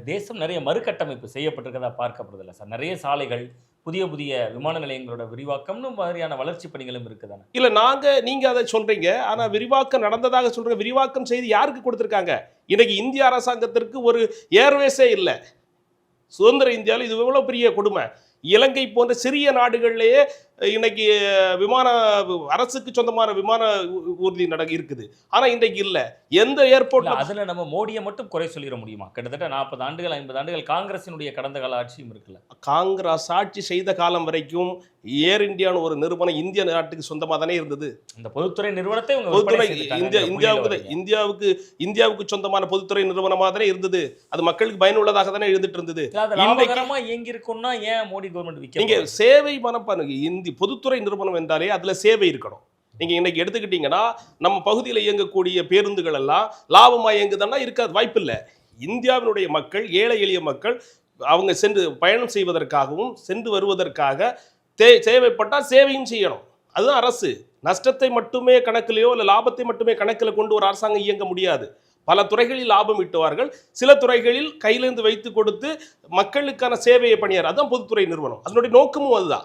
தேசம் நிறைய மறுகட்டமைப்பு செய்யப்பட்டிருக்கதா பார்க்கப்படுதில்ல சார். நிறைய சாலைகள், புதிய புதிய விமான நிலையங்களோட விரிவாக்கம்னு மாதிரியான வளர்ச்சி பணிகளும் இருக்குதானே? இல்ல நீங்க அத சொல்றீங்க. ஆனா விரிவாக்கம் நடந்ததாக சொல்றீங்க. விரிவாக்கம் செய்து யாருக்கு கொடுத்திருக்காங்க? இன்னைக்கு இந்திய அரசாங்கத்திற்கு ஒரு ஏர்வேஸே இல்ல. சுதந்திர இந்தியாவில் இது எவ்வளவு பெரிய கொடுமை. இலங்கை போன்ற சிறிய நாடுகளிலேயே இன்னைக்கு விமான அரசுக்கு சொந்தமான விமான ஊர்தி இருக்குது. ஆனா இன்றைக்கு இல்ல. எந்த ஏர்போர்ட்ல அதுல நம்ம மோடியை மட்டும் குறை சொல்லிட முடியுமா? கிட்டத்தட்ட 40 ஆண்டுகள் 50 ஆண்டுகள் காங்கிரசினுடைய கடந்த கால ஆட்சியும் இருக்குல்ல. காங்கிரஸ் ஆட்சி செய்த காலம் வரைக்கும் ஏர் இந்தியான்னு ஒரு நிறுவனம் இந்திய நாட்டுக்கு சொந்தமா தானே இருந்தது. இந்த பொதுத்துறை நிறுவனத்தை பொதுத்துறை இந்தியாவுக்கு சொந்தமான பொதுத்துறை நிறுவனமா தானே இருந்தது. அது மக்களுக்கு பயனுள்ளதாக தானே இருந்துட்டு இருந்தது. லாபகரமா இயங்கி இருக்கும்னா ஏன் மோடி கவர்மெண்ட் விற்க? நீங்க சேவை மனப்பான்மை பொதுத்துறை நிறுவனம் என்றாலே அதுல சேவை இருக்கணும். நீங்க இன்னைக்கு எடுத்துக்கிட்டீங்கன்னா நம்ம பகுதியில் இயங்கக்கூடிய பேருந்துகள் எல்லாம் லாபமா இயங்குதுன்னா இருக்காது, வாய்ப்பு இல்லை. இந்தியாவினுடைய மக்கள், ஏழை எளிய மக்கள், அவங்க சென்று பயணம் செய்வதற்காகவும் சென்று வருவதற்காக தேவைப்பட்டால் சேவையும் செய்யணும். அதுதான் அரசு. நஷ்டத்தை மட்டுமே கணக்கிலேயோ இல்லை லாபத்தை மட்டுமே கணக்கில் கொண்டு ஒரு அரசாங்கம் இயங்க முடியாது. பல துறைகளில் லாபம் ஈட்டுவார்கள், சில துறைகளில் கையிலிருந்து வைத்து கொடுத்து மக்களுக்கான சேவையை பணியார். அதுதான் பொதுத்துறை நிறுவனம். அதனுடைய நோக்கமும் அதுதான்.